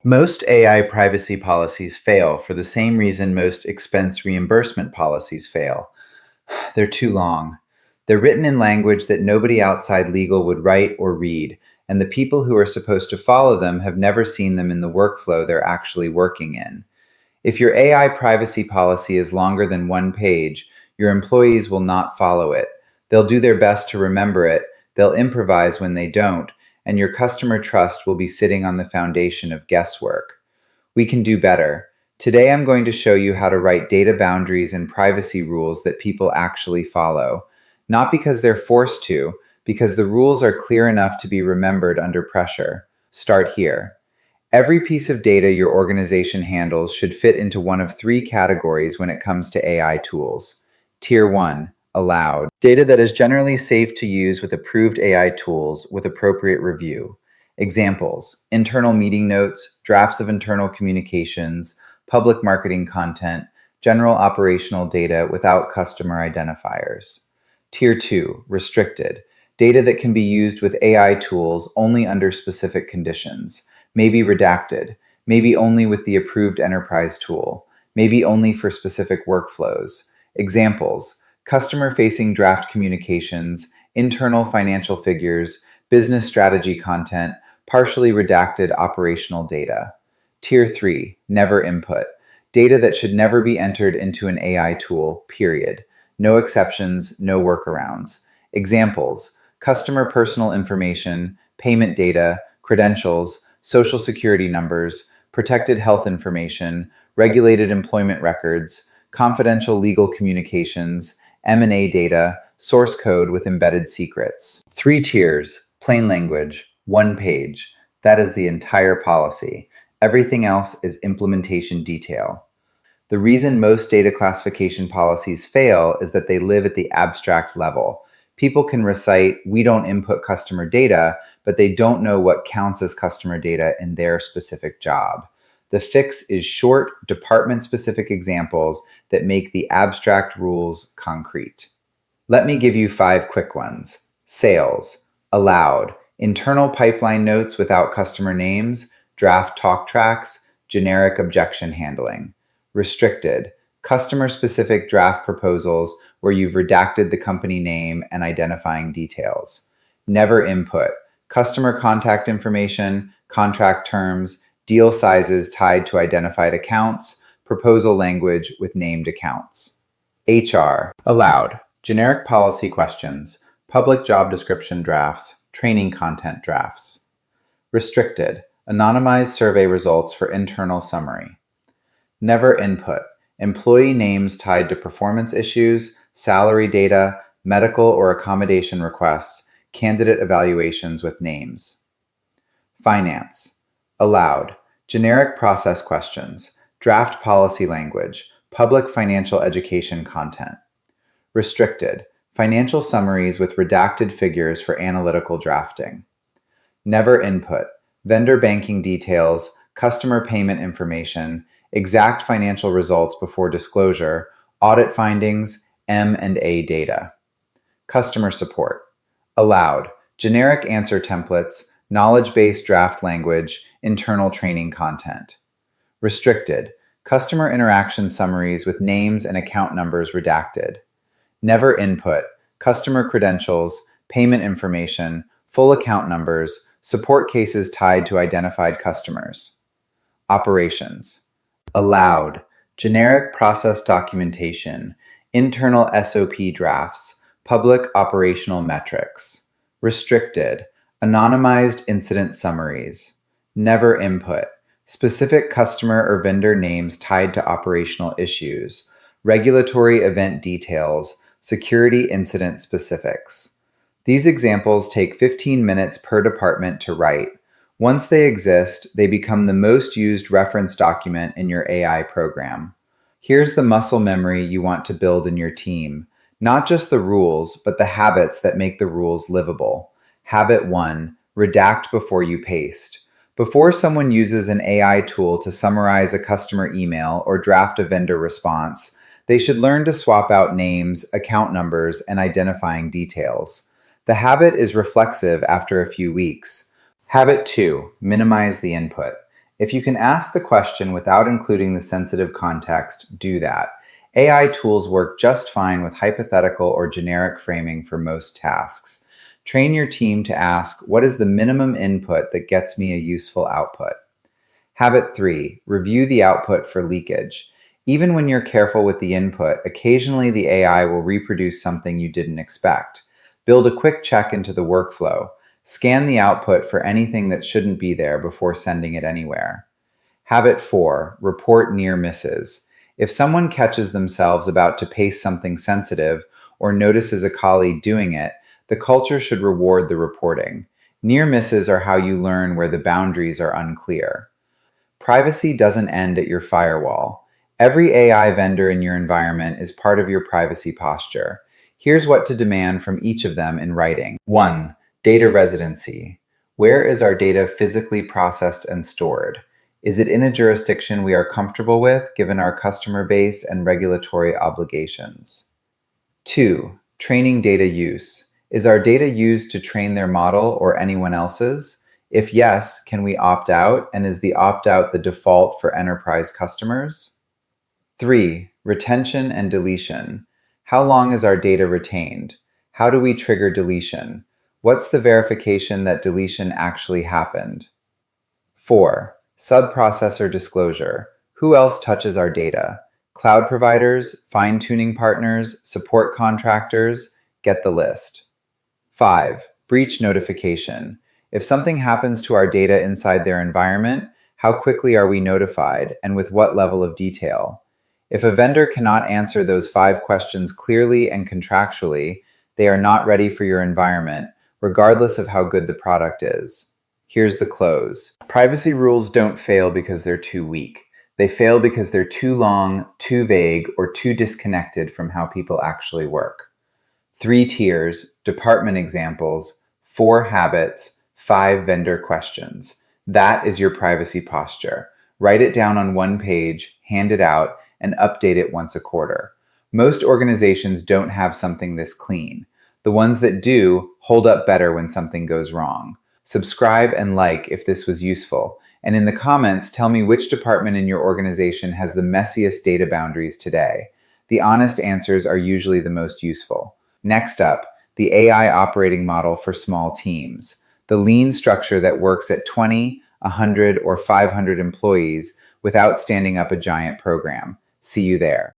Most AI privacy policies fail for the same reason most expense reimbursement policies fail. They're too long. They're written in language that nobody outside legal would write or read, and the people who are supposed to follow them have never seen them in the workflow they're actually working in. If your AI privacy policy is longer than one page, your employees will not follow it. They'll do their best to remember it, they'll improvise when they don't, and your customer trust will be sitting on the foundation of guesswork. We can do better. Today I'm going to show you how to write data boundaries and privacy rules that people actually follow. Not because they're forced to, because the rules are clear enough to be remembered under pressure. Start here. Every piece of data your organization handles should fit into one of three categories when it comes to AI tools. Tier 1, allowed. Data that is generally safe to use with approved AI tools with appropriate review. Examples: internal meeting notes, drafts of internal communications, public marketing content, general operational data without customer identifiers. Tier 2, restricted. Data that can be used with AI tools only under specific conditions. Maybe redacted, maybe only with the approved enterprise tool, maybe only for specific workflows. Examples: customer-facing draft communications, internal financial figures, business strategy content, partially redacted operational data. Tier 3, never input. Data that should never be entered into an AI tool, period. No exceptions, no workarounds. Examples: customer personal information, payment data, credentials, social security numbers, protected health information, regulated employment records, confidential legal communications, M&A data, source code with embedded secrets. 3 tiers, plain language, 1 page. That is the entire policy. Everything else is implementation detail. The reason most data classification policies fail is that they live at the abstract level. People can recite, "We don't input customer data," but they don't know what counts as customer data in their specific job. The fix is short, department-specific examples that make the abstract rules concrete. Let me give you 5 quick ones. Sales, allowed, internal pipeline notes without customer names, draft talk tracks, generic objection handling. Restricted, customer-specific draft proposals where you've redacted the company name and identifying details. Never input, customer contact information, contract terms, deal sizes tied to identified accounts, proposal language with named accounts. HR, allowed, generic policy questions, public job description drafts, training content drafts. Restricted, anonymized survey results for internal summary. Never input, employee names tied to performance issues, salary data, medical or accommodation requests, candidate evaluations with names. Finance, allowed, generic process questions, draft policy language, public financial education content. Restricted, financial summaries with redacted figures for analytical drafting. Never input, vendor banking details, customer payment information, exact financial results before disclosure, audit findings, M&A data. Customer support, allowed, generic answer templates, knowledge-based draft language, internal training content. Restricted, customer interaction summaries with names and account numbers redacted. Never input, customer credentials, payment information, full account numbers, support cases tied to identified customers. Operations, allowed, generic process documentation, internal SOP drafts, public operational metrics. Restricted, anonymized incident summaries. Never input, specific customer or vendor names tied to operational issues, regulatory event details, security incident specifics. These examples take 15 minutes per department to write. Once they exist, they become the most used reference document in your AI program. Here's the muscle memory you want to build in your team. Not just the rules, but the habits that make the rules livable. Habit 1, redact before you paste. Before someone uses an AI tool to summarize a customer email or draft a vendor response, they should learn to swap out names, account numbers, and identifying details. The habit is reflexive after a few weeks. Habit 2, minimize the input. If you can ask the question without including the sensitive context, do that. AI tools work just fine with hypothetical or generic framing for most tasks. Train your team to ask, what is the minimum input that gets me a useful output? Habit 3, review the output for leakage. Even when you're careful with the input, occasionally the AI will reproduce something you didn't expect. Build a quick check into the workflow. Scan the output for anything that shouldn't be there before sending it anywhere. Habit 4, report near misses. If someone catches themselves about to paste something sensitive or notices a colleague doing it, the culture should reward the reporting. Near misses are how you learn where the boundaries are unclear. Privacy doesn't end at your firewall. Every AI vendor in your environment is part of your privacy posture. Here's what to demand from each of them in writing. 1. Data residency. Where is our data physically processed and stored? Is it in a jurisdiction we are comfortable with, given our customer base and regulatory obligations? 2. Training data use. Is our data used to train their model or anyone else's? If yes, can we opt out, and is the opt out the default for enterprise customers? 3. Retention and deletion. How long is our data retained? How do we trigger deletion? What's the verification that deletion actually happened? 4. Subprocessor disclosure. Who else touches our data? Cloud providers, fine-tuning partners, support contractors, get the list. 5. Breach notification. If something happens to our data inside their environment, how quickly are we notified, and with what level of detail? If a vendor cannot answer those 5 questions clearly and contractually, they are not ready for your environment, regardless of how good the product is. Here's the close. Privacy rules don't fail because they're too weak. They fail because they're too long, too vague, or too disconnected from how people actually work. 3 tiers, department examples, 4 habits, 5 vendor questions. That is your privacy posture. Write it down on one page, hand it out, and update it once a quarter. Most organizations don't have something this clean. The ones that do hold up better when something goes wrong. Subscribe and like if this was useful. And in the comments, tell me which department in your organization has the messiest data boundaries today. The honest answers are usually the most useful. Next up, the AI operating model for small teams. The lean structure that works at 20, 100, or 500 employees without standing up a giant program. See you there.